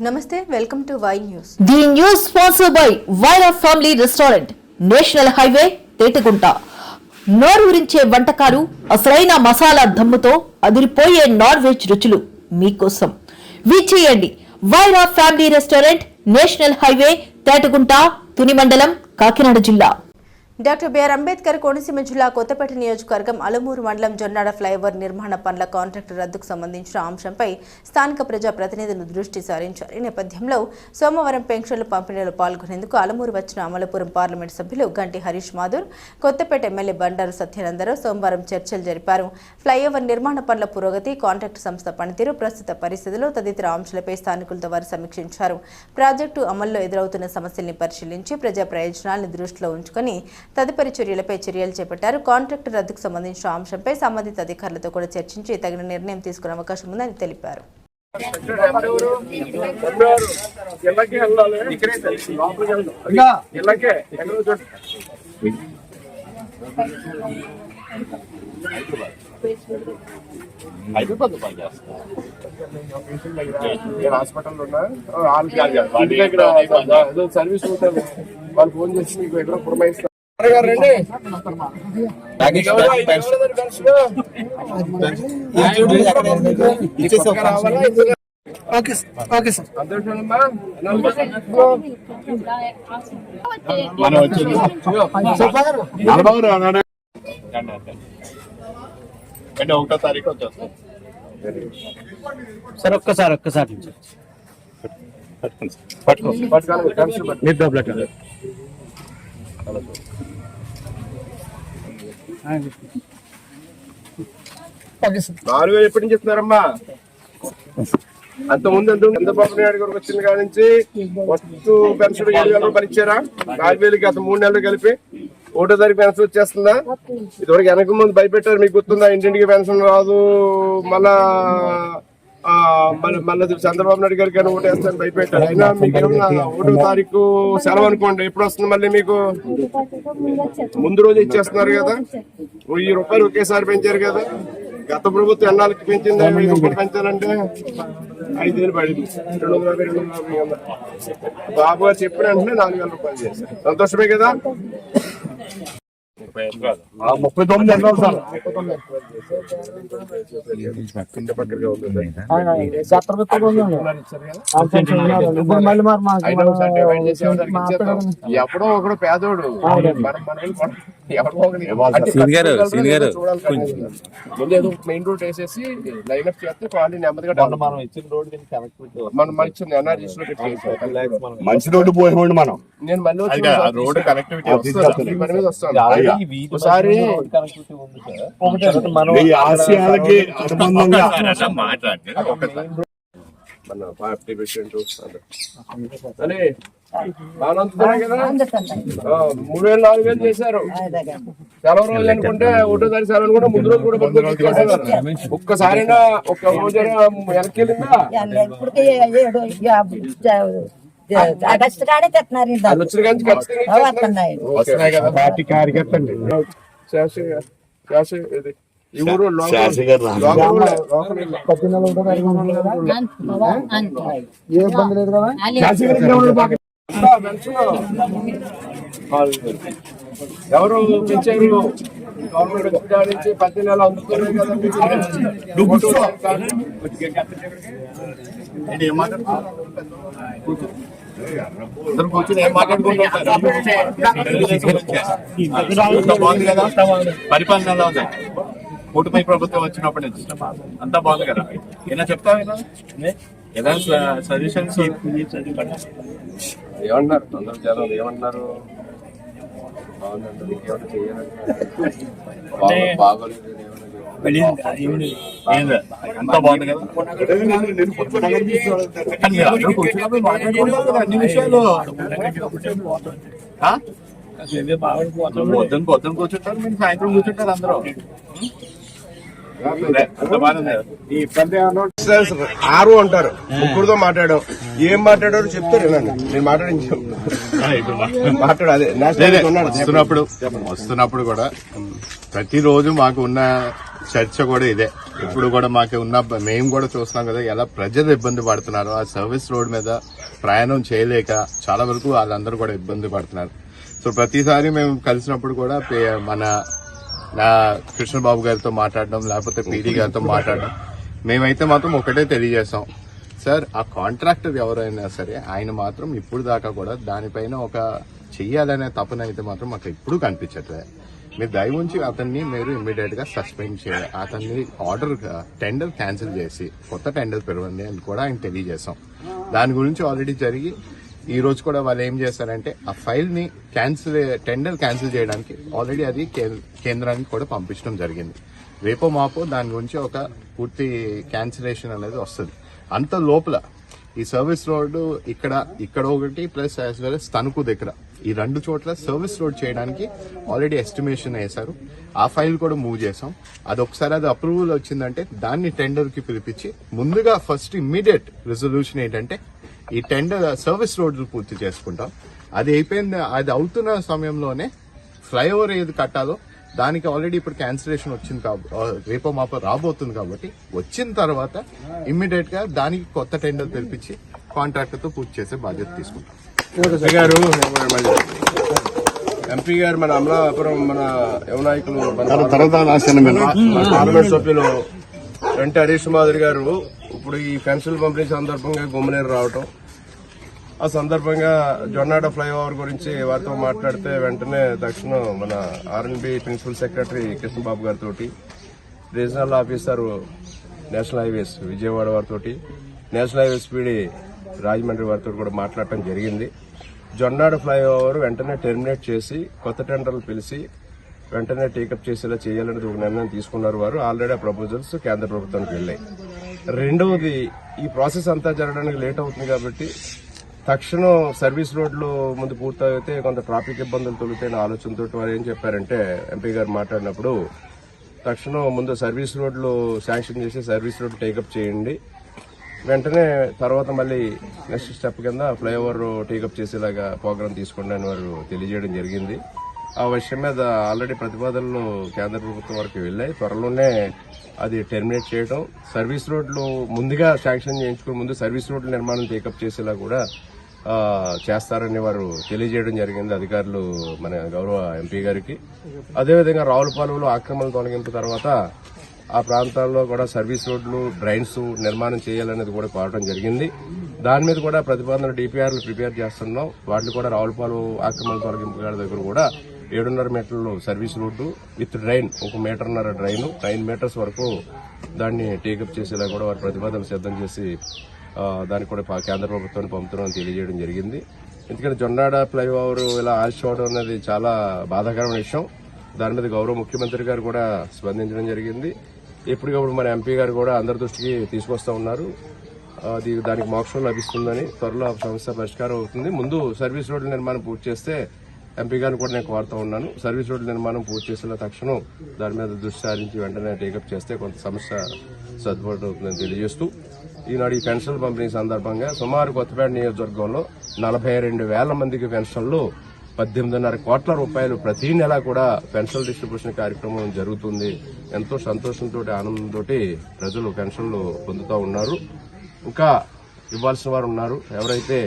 నమస్తే, welcome to Y news. The news sponsored by Wyra family restaurant, national highway, Tetagunta. నోరూరించే వంటకాలు, అసలైన మసాలా దమ్ముతో అదిరిపోయే నాన్ వెజ్ రుచులు మీకోసం. విచ్చేయండి Wyra family restaurant, national highway, Tetagunta, Tuni మండలం, కాకినాడ జిల్లా. డాక్టర్ బిఆర్ అంబేద్కర్ కోనసీమ జిల్లా కొత్తపేట నియోజకవర్గం అలమూరు మండలం జొన్నాడ ఫ్లైఓవర్ నిర్మాణ పనుల కాంట్రాక్టు రద్దుకు సంబంధించిన అంశంపై స్థానిక ప్రజా ప్రతినిధులు దృష్టి సారించారు. ఈ నేపథ్యంలో సోమవారం పెన్షన్ల పంపిణీలో పాల్గొనేందుకు అలమూరు వచ్చిన అమలాపురం పార్లమెంట్ సభ్యులు గంటి హరీష్ మాథూర్, కొత్తపేట ఎమ్మెల్యే బండారు సత్యానందరావు సోమవారం చర్చలు జరిపారు. ఫ్లైఓవర్ నిర్మాణ పనుల పురోగతి, కాంట్రాక్టు సంస్థ పనితీరు, ప్రస్తుత పరిస్థితులు తదితర అంశాలపై స్థానికులతో వారు సమీక్షించారు. ప్రాజెక్టు అమల్లో ఎదురవుతున్న సమస్యల్ని పరిశీలించి ప్రజా ప్రయోజనాలను దృష్టిలో ఉంచుకొని తదుపరి చర్యలపై చర్యలు చేపట్టారు. కాంట్రాక్టు రద్దుకు సంబంధించిన అంశంపై సంబంధిత అధికారులతో కూడా చర్చించి తగిన నిర్ణయం తీసుకునే అవకాశం ఉందని తెలిపారు. హాస్పిటల్ ఉన్నా సర్వీస్ వాళ్ళు ఫోన్ చేసి మీకు ఎక్కడ పురమాయిస్తారు. ఒకటో తారీఖు వచ్చేస్తాం సార్. ఒక్కసారి పట్టుకోండి. 4,000 ఎప్పటి నుంచి ఇస్తున్నారమ్మా? అంతకుముందు చంద్రబాబు నాయుడు గారికి వచ్చిన కాడి నుంచి ఫస్ట్ పెన్షన్ 7,000 రూపాయలు ఇచ్చారా? 4,000కి గత 3 నెలలు కలిపి 1వ తారీఖు పెన్షన్ వచ్చేస్తుందా? ఇదివరకు వెనక ముందు భయపెట్టారు, మీకు గుర్తుందా? ఇంటింటికి పెన్షన్ రాదు, మళ్ళా చంద్రబాబు నాయుడు గారికి ఓటు వేస్తాను భయపెట్టారు. అయినా మీకు ఏమన్నా 1వ తారీఖు సెలవు అనుకోండి, ఎప్పుడు వస్తుంది మళ్ళీ మీకు? ముందు రోజు ఇచ్చేస్తున్నారు కదా. 1000 రూపాయలు ఒకేసారి పెంచారు కదా. గత ప్రభుత్వం ఎన్నాళ్ళకి పెంచింది? 1000 రూపాయలు పెంచాలంటే 5,000 పడింది. 250 బాబు గారు చెప్పిన వెంటనే 4,000 రూపాయలు చేశారు. సంతోషమే కదా. 39 ఎన్నో సార్. ఎప్పుడో ఒకడు పేదోడు ముందు ఏదో మెయిన్ రోడ్ వేసేసి లైన్ అప్ చేస్తే కాలనీ నెమ్మదిగా మనం ఇచ్చిన రోడ్ మనం మంచి ఎన్ఆర్జీస్ లో మంచి రోడ్డు పోయిపోండి మనం. నేను మళ్ళీ రోడ్ కనెక్టివిటీ మన మీద వస్తాను. ఒకసారి ఆశయాలకి అనుబంధంగా మన పార్టీ ప్రెసిడెంట్ అదే బాగా కదా. 3,000 4,000 చేశారు. సెలవు రోజులు అనుకుంటే 1వ తారీఖు సెలవు అనుకుంటే ముందు రోజు కూడా ఒక్కసారైనా ఒక్క రోజు వెనక్కి వెళ్ళిందా? వస్తున్నాయి కదా పార్టీ కార్యకర్తండి. ఈ ఊరు ఏ ఇబ్బంది లేదు కదా. ఎవరు పెంచారు? గవర్నమెంట్ నుంచి 10 నెలలు అందుతున్నాయి కదా. పరిపాలన ఎలా ఉంది? కూటమి ప్రభుత్వం వచ్చినప్పటి నుంచి అంతా బాగుంది కదా. ఏమైనా చెప్తావు ఏదైనా సజెషన్స్? ఏమన్నారు అందరూ జనాలు? ఏమన్నారు? బాగోలేదు అంతా బాగుంది కదా. అన్ని విషయాలు పొద్దున కూర్చుంటారు, మీరు సాయంత్రం కూర్చుంటారు అందరూ. ఆరు అంటారు. ముగ్గురుతో మాట్లాడాం. ఏం మాట్లాడారు చెప్తారు. నేను మాట్లాడు అదే వస్తున్నప్పుడు కూడా ప్రతిరోజు మాకు ఉన్న చర్చ కూడా ఇదే. ఇప్పుడు కూడా మాకు ఉన్న మేము కూడా చూస్తున్నాం కదా ఎలా ప్రజలు ఇబ్బంది పడుతున్నారు. ఆ సర్వీస్ రోడ్ మీద ప్రయాణం చేయలేక చాలా వరకు వాళ్ళందరూ కూడా ఇబ్బంది పడుతున్నారు. సో ప్రతిసారి మేము కలిసినప్పుడు కూడా నా కృష్ణబాబు గారితో మాట్లాడడం, లేకపోతే పీడీ గారితో మాట్లాడడం, మేమైతే మాత్రం ఒకటే తెలియజేస్తాం సార్, ఆ కాంట్రాక్టర్ ఎవరైనా సరే ఆయన మాత్రం ఇప్పుడు దాకా కూడా దానిపైన ఒక చెయ్యాలనే తపన అయితే మాత్రం మాకు ఎప్పుడూ కనిపించట్లేదు. మీరు దయ ఉంచి అతన్ని మీరు ఇమ్మీడియట్ గా సస్పెండ్ చేయాలి, అతన్ని టెండర్ క్యాన్సిల్ చేసి కొత్త టెండర్ పిలవండి అని కూడా ఆయన తెలియజేస్తాం. దాని గురించి ఆల్రెడీ జరిగి ఈ రోజు కూడా వాళ్ళు ఏం చేస్తారంటే ఆ ఫైల్ ని టెండర్ క్యాన్సిల్ చేయడానికి ఆల్రెడీ అది కేంద్రానికి కూడా పంపించడం జరిగింది. రేపో మాపో దాని గురించి ఒక పూర్తి క్యాన్సిలేషన్ అనేది వస్తుంది. అంత లోపల ఈ సర్వీస్ రోడ్డు ఇక్కడ ఒకటి plus as well as Tanuku దగ్గర ఈ 2 చోట్ల సర్వీస్ రోడ్ చేయడానికి ఆల్రెడీ ఎస్టిమేషన్ వేశారు. ఆ ఫైల్ కూడా మూవ్ చేసాం. అది ఒకసారి అది అప్రూవల్ వచ్చిందంటే దాన్ని టెండర్ కి పిలిపించి ముందుగా ఫస్ట్ ఇమ్మీడియట్ రిజల్యూషన్ ఏంటంటే ఈ టెండర్ సర్వీస్ రోడ్లు పూర్తి చేసుకుంటాం. అది అయిపోయింది. అది అవుతున్న సమయంలోనే ఫ్లైఓవర్ ఏది కట్టాలో దానికి ఆల్రెడీ ఇప్పుడు క్యాన్సిలేషన్ వచ్చింది రేపో మాపో రాబోతుంది కాబట్టి వచ్చిన తర్వాత ఇమ్మీడియట్ గా దానికి కొత్త టెండర్ పిలిపించి కాంట్రాక్టర్ తో పూర్తి చేసే బాధ్యత తీసుకుంటాం. ఎంపీ గారు మన అమలాపురం మన యువ నాయకులు పార్లమెంట్ సభ్యులు వెంట హరీష్ మాధురి గారు ఇప్పుడు ఈ పెన్షన్ పంపిణీ సందర్భంగా గుమ్మనేరు రావటం, ఆ సందర్భంగా జొన్నాడ ఫ్లైఓవర్ గురించి వారితో మాట్లాడితే వెంటనే తక్షణం మన ఆర్ఎన్బి ప్రిన్సిపల్ సెక్రటరీ కృష్ణబాబు గారితో, regional officer national highways Vijayawada వారితో, నేషనల్ హైవేస్ పీడీ రాజమండ్రి వారితో కూడా మాట్లాడటం జరిగింది. జొన్నాడ ఫ్లైఓవర్ వెంటనే టెర్మినేట్ చేసి కొత్త టెండర్లు పిలిచి వెంటనే టేకప్ చేసేలా చేయాలనేది ఒక నిర్ణయం తీసుకున్నారు. వారు ఆల్రెడీ ఆ ప్రపోజల్స్ కేంద్ర ప్రభుత్వానికి వెళ్లాయి. రెండవది, ఈ ప్రాసెస్ అంతా జరగడానికి లేట్ అవుతుంది కాబట్టి తక్షణం సర్వీస్ రోడ్లు ముందు పూర్తయితే కొంత ట్రాఫిక్ ఇబ్బందులు తొలుగుతాయని ఆలోచనతో వారు ఏం చెప్పారంటే ఎంపీ గారు మాట్లాడినప్పుడు తక్షణం ముందు సర్వీస్ రోడ్లు శాంక్షన్ చేసి సర్వీస్ రోడ్లు టేకప్ చేయండి, వెంటనే తర్వాత మళ్ళీ నెక్స్ట్ స్టెప్ కింద ఫ్లైఓవర్ టేకప్ చేసేలాగా ప్రోగ్రాం తీసుకోండి అని వారు తెలియజేయడం జరిగింది. ఆ విషయం మీద ఆల్రెడీ ప్రతిపాదనలు కేంద్ర ప్రభుత్వం వరకు వెళ్లాయి. త్వరలోనే అది టెర్మినేట్ చేయడం, సర్వీస్ రోడ్లు ముందుగా శాంక్షన్ చేయించుకుని ముందు సర్వీస్ రోడ్ల నిర్మాణం టేకప్ చేసేలా కూడా చేస్తారని వారు తెలియజేయడం జరిగింది అధికారులు మన గౌరవ ఎంపీ గారికి. అదేవిధంగా రావులపాలెంలో ఆక్రమణలు తొలగింపు తర్వాత ఆ ప్రాంతాల్లో కూడా సర్వీస్ రోడ్లు, డ్రైన్స్ నిర్మాణం చేయాలనేది కూడా కోరడం జరిగింది. దాని మీద కూడా ప్రతిపాదన డిపిఆర్లు ప్రిపేర్ చేస్తున్నాం. వాటిని కూడా రావులపాలెం ఆక్రమణ తొలగింపు గారి దగ్గర కూడా 7.5 మీటర్లు service road with drain, 1.5 meter drain, 9 meters వరకు దాన్ని టేకప్ చేసేలా కూడా వారి ప్రతిపాదన సిద్ధం చేసి దానికి కూడా కేంద్ర ప్రభుత్వాన్ని పంపుతున్నామని తెలియజేయడం జరిగింది. ఎందుకంటే జొన్నాడ ఫ్లైఓవర్ ఇలా ఆల్చిపోవడం అనేది చాలా బాధాకరమైన విషయం. దాని మీద గౌరవ ముఖ్యమంత్రి గారు కూడా స్పందించడం జరిగింది. ఎప్పటికప్పుడు మన ఎంపీ గారు కూడా అందరి దృష్టికి తీసుకొస్తా ఉన్నారు. దానికి మోక్షం లభిస్తుందని, త్వరలో సమస్య పరిష్కారం అవుతుంది. ముందు సర్వీస్ రోడ్ల నిర్మాణం పూర్తి చేస్తే ఎంపీ గారిని కూడా నేను కోరుతా ఉన్నాను. సర్వీస్ రోడ్ల నిర్మాణం పూర్తి చేసిన తక్షణం దాని మీద దృష్టి సారించి వెంటనే టేకప్ చేస్తే కొంత సమస్య సర్దుబాటు అవుతుందని తెలియజేస్తూ ఈనాడు ఈ పెన్షన్ల పంపిణీ సందర్భంగా సుమారు కొత్తపేట నియోజకవర్గంలో 42,000 మందికి పెన్షన్లు 18.5 కోట్ల రూపాయలు ప్రతి నెల కూడా పెన్షన్ డిస్ట్రిబ్యూషన్ కార్యక్రమం జరుగుతుంది. ఎంతో సంతోషంతో ఆనందంతో ప్రజలు పెన్షన్లు పొందుతూ ఉన్నారు. ఇంకా ఇవ్వాల్సిన వారు ఉన్నారు. ఎవరైతే